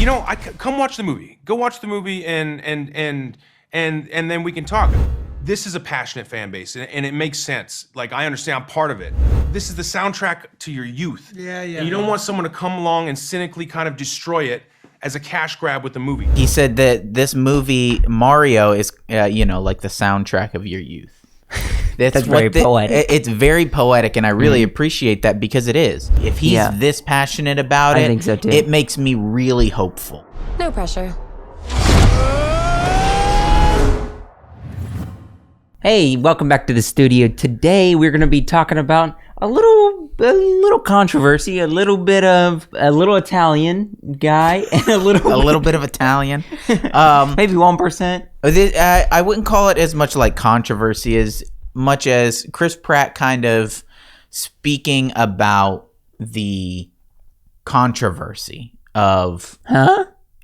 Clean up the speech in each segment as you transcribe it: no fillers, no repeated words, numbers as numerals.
Come watch the movie. Go watch the movie, and then we can talk. This is a passionate fan base, and it makes sense. Like, I understand, I'm part of it. This is the soundtrack to your youth. Yeah. And you don't want someone to come along and cynically kind of destroy it as a cash grab with the movie. He said that this movie, Mario, is, like the soundtrack of your youth. That's very poetic. It's very poetic, and I really appreciate that because it is. If he's this passionate about it, I think so too. It makes me really hopeful. No pressure. Hey, welcome back to the studio. Today we're going to be talking about a little controversy, a little Italian guy, and a little bit of Italian. Maybe 1%. I wouldn't call it as much like controversy as much as Chris Pratt kind of speaking about the controversy of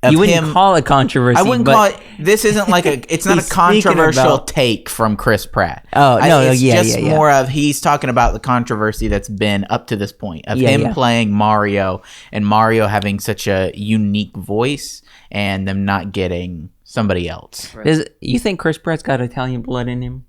You wouldn't call it controversy. I wouldn't call it. This isn't like it's not a controversial take from Chris Pratt. It's more of he's talking about the controversy that's been up to this point of him playing Mario and Mario having such a unique voice and them not getting somebody else. You think Chris Pratt's got Italian blood in him?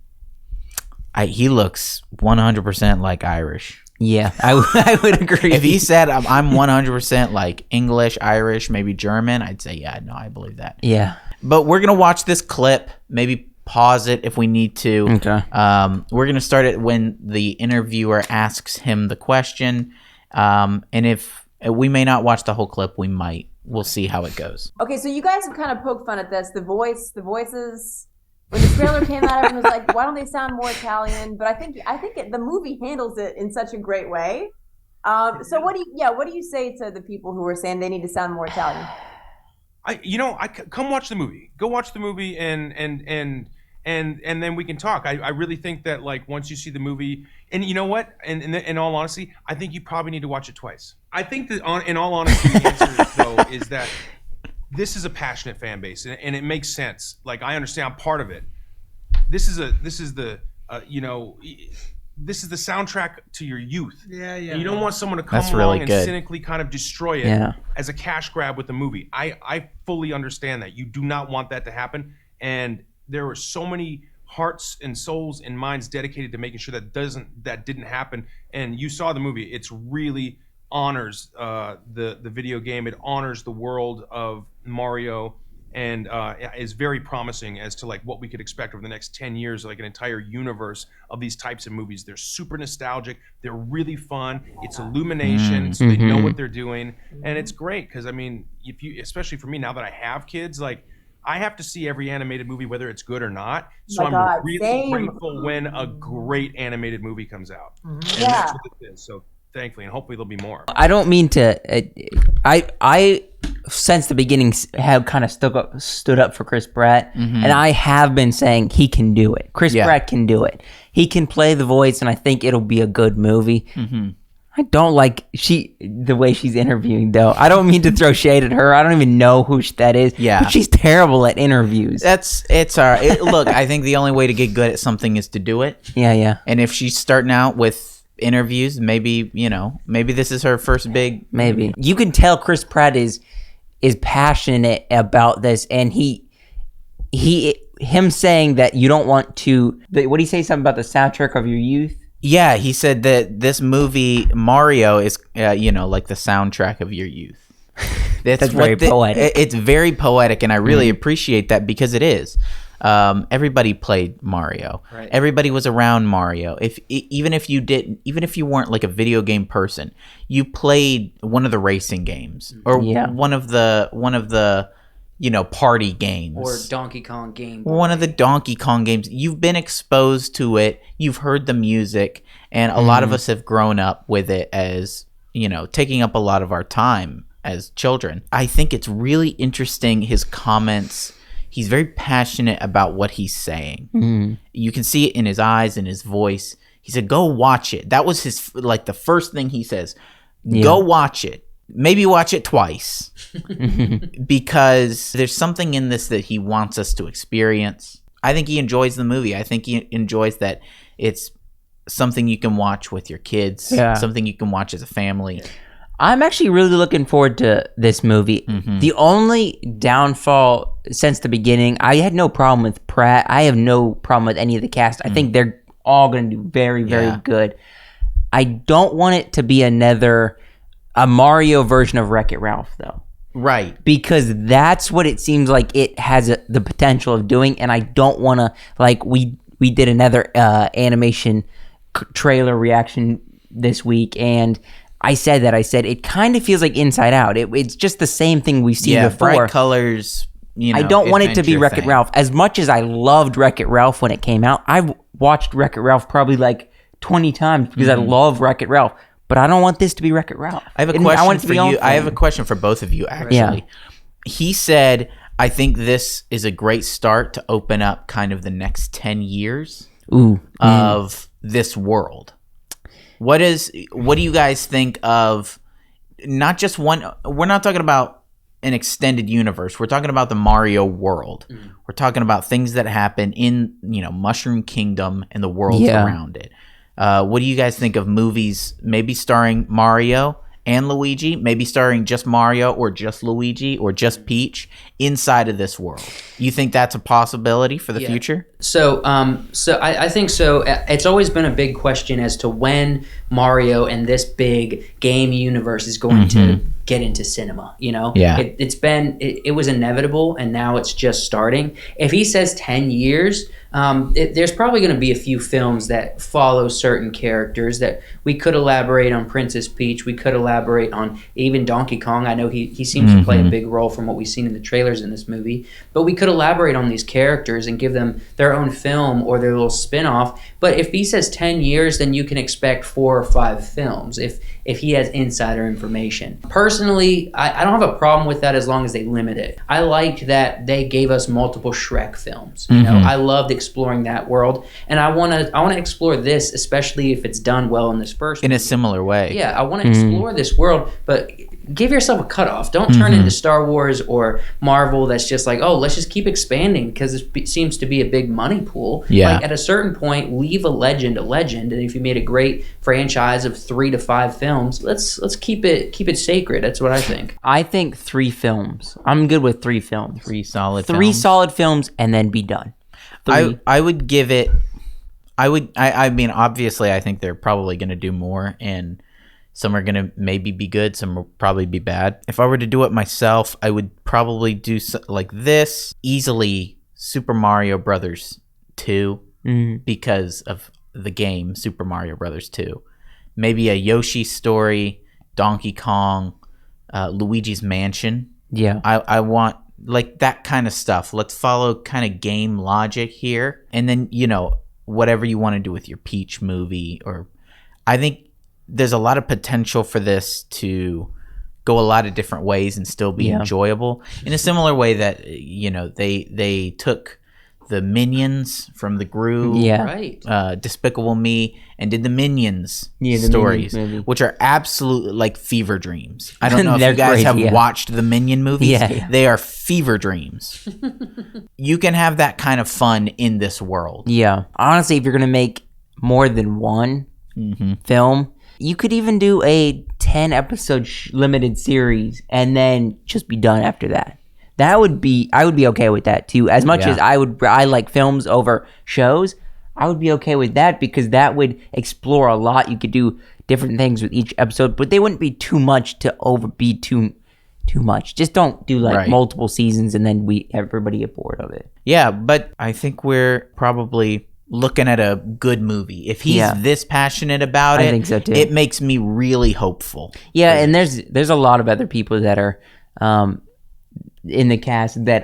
He looks 100% like Irish. Yeah, I would agree. If he said I'm 100% like English, Irish, maybe German, I'd say no, I believe that. Yeah. But we're gonna watch this clip. Maybe pause it if we need to. Okay. We're gonna start it when the interviewer asks him the question, and if we may not watch the whole clip, we might. We'll see how it goes. Okay, so you guys have kind of poked fun at this. The voices. When the trailer came out, everyone was like, "Why don't they sound more Italian?" But I think the movie handles it in such a great way. So what do you say to the people who are saying they need to sound more Italian? Come watch the movie. Go watch the movie, and then we can talk. I really think that, like, once you see the movie, and you know what? And in all honesty, I think you probably need to watch it twice. I think that, in all honesty, the answer though is that this is a passionate fan base, and it makes sense. Like, I understand, I'm part of it. This is the soundtrack to your youth. Yeah. And you don't want someone to come along and cynically kind of destroy it as a cash grab with the movie. I fully understand that. You do not want that to happen, and there were so many hearts and souls and minds dedicated to making sure that didn't happen. And you saw the movie. It's really honors the video game. It honors the world of Mario, and is very promising as to like what we could expect over the next 10 years, like an entire universe of these types of movies. They're super nostalgic. They're really fun. It's Illumination, so they know what they're doing, and it's great because especially for me now that I have kids, like I have to see every animated movie whether it's good or not. So I'm really grateful when a great animated movie comes out. And that's what it is. So thankfully, and hopefully there'll be more. I don't mean to. I since the beginning have kind of stood up for Chris Pratt, and I have been saying he can do it. Chris Pratt can do it. He can play the voice, and I think it'll be a good movie. I don't like the way she's interviewing, though. I don't mean to throw shade at her. I don't even know who that is. Yeah, but she's terrible at interviews. It's all right. Look, I think the only way to get good at something is to do it. Yeah. And if she's starting out with interviews, maybe this is her first big. Maybe you can tell Chris Pratt is passionate about this, and him saying that you don't want to. What did he say? Something about the soundtrack of your youth. Yeah, he said that this movie Mario is, like the soundtrack of your youth. That's very poetic. It's very poetic, and I really appreciate that because it is. Everybody played Mario. Right. Everybody was around Mario. Even if you weren't like a video game person, you played one of the racing games or one of the party games. Or Donkey Kong game. One of the Donkey Kong games. You've been exposed to it. You've heard the music. And a lot of us have grown up with it as, taking up a lot of our time as children. I think it's really interesting, his comments. He's very passionate about what he's saying. You can see it in his eyes and his voice. He said, go watch it. That was his, the first thing he says. Go watch it. Maybe watch it twice because there's something in this that he wants us to experience. I think he enjoys the movie. I think he enjoys that it's something you can watch with your kids, something you can watch as a family. I'm actually really looking forward to this movie. The only downfall since the beginning, I had no problem with Pratt. I have no problem with any of the cast. I think they're all going to do very, very good. I don't want it to be a Mario version of Wreck-It Ralph, though. Right. Because that's what it seems like it has the potential of doing, and I don't want to, like, we did another animation trailer reaction this week, and I said it kind of feels like Inside Out. It's just the same thing we've seen before. Bright colors, I don't want it to be Wreck-It Ralph. As much as I loved Wreck-It Ralph when it came out, I've watched Wreck-It Ralph probably like 20 times because I love Wreck-It Ralph. But I don't want this to be Wreck-It Ralph. I have a question for you. I have a question for both of you, actually. Yeah. He said, I think this is a great start to open up kind of the next 10 years of this world. What do you guys think of not just one? We're not talking about an extended universe. We're talking about the Mario world. We're talking about things that happen in, Mushroom Kingdom and the worlds around it. What do you guys think of movies maybe starring Mario and Luigi, maybe starring just Mario or just Luigi or just Peach inside of this world? You think that's a possibility for the future? So I think so. It's always been a big question as to when Mario and this big game universe is going to get into cinema. It was inevitable, and now it's just starting. If he says 10 years, there's probably going to be a few films that follow certain characters that we could elaborate on. Princess Peach, we could elaborate on even Donkey Kong. I know he seems to play a big role from what we've seen in the trailers in this movie, but we could elaborate on these characters and give them their own film or their little spin-off. But if he says 10 years, then you can expect 4 or 5 films if he has insider information. Personally, I don't have a problem with that as long as they limit it. I liked that they gave us multiple Shrek films. I loved exploring that world, and I want to explore this, especially if it's done well in this first in a similar way. Yeah, I want to explore this world, but give yourself a cutoff. Don't turn into Star Wars or Marvel that's just like, oh, let's just keep expanding because it seems to be a big money pool. Yeah. Like at a certain point, leave a legend, and if you made a great franchise of 3 to 5 films, let's keep it sacred. That's what I think. I think 3 films. I'm good with 3 films. 3 solid films. 3 films. Solid films and then be done. 3. I would give it. I mean, obviously, I think they're probably going to do more, and some are going to maybe be good, some will probably be bad. If I were to do it myself, I would probably do like this. Easily Super Mario Brothers 2 because of the game Super Mario Brothers 2. Maybe a Yoshi story, Donkey Kong, Luigi's Mansion. Yeah. I want like that kind of stuff. Let's follow kind of game logic here. And then, whatever you want to do with your Peach movie, or I think there's a lot of potential for this to go a lot of different ways and still be enjoyable in a similar way that they took the Minions from the Gru, Despicable Me, and did the Minions stories, which are absolute like fever dreams. I don't know if you guys have watched the Minion movies. They are fever dreams. You can have that kind of fun in this world. Yeah, honestly, if you're gonna make more than one film, you could even do a 10-episode limited series and then just be done after that. I would be okay with that too. As much as I like films over shows, I would be okay with that because that would explore a lot. You could do different things with each episode, but they wouldn't be too much to be too much. Just don't do like multiple seasons and then everybody get bored of it. Yeah, but I think we're probably looking at a good movie. If he's this passionate about it, I think so too. It makes me really hopeful. Yeah, and there's a lot of other people that are in the cast that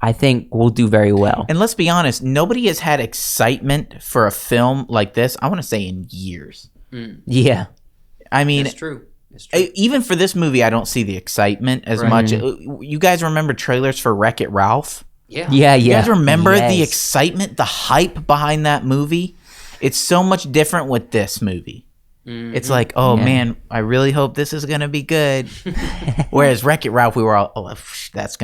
I think will do very well. And let's be honest, nobody has had excitement for a film like this, I want to say, in years. Yeah. I mean, it's true. Even for this movie, I don't see the excitement as much. You guys remember trailers for Wreck-It Ralph? Yeah. You guys remember the excitement, the hype behind that movie? It's so much different with this movie. It's like, man, I really hope this is going to be good. Whereas Wreck-It Ralph, we were all, that's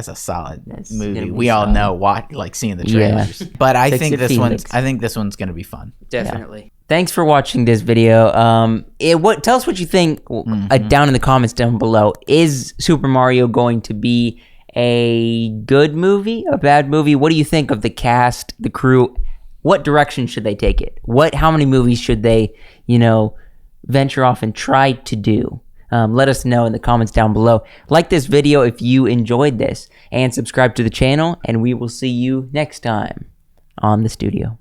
a solid movie. We all know seeing the trailers. But I think this one's going to be fun. Definitely. thanks for watching this video. Tell us what you think down in the comments down below. Is Super Mario going to be a good movie, a bad movie? What do you think of the cast, the crew? What direction should they take it? How many movies should they, venture off and try to do? Let us know in the comments down below. Like this video if you enjoyed this, and subscribe to the channel, and we will see you next time on the studio.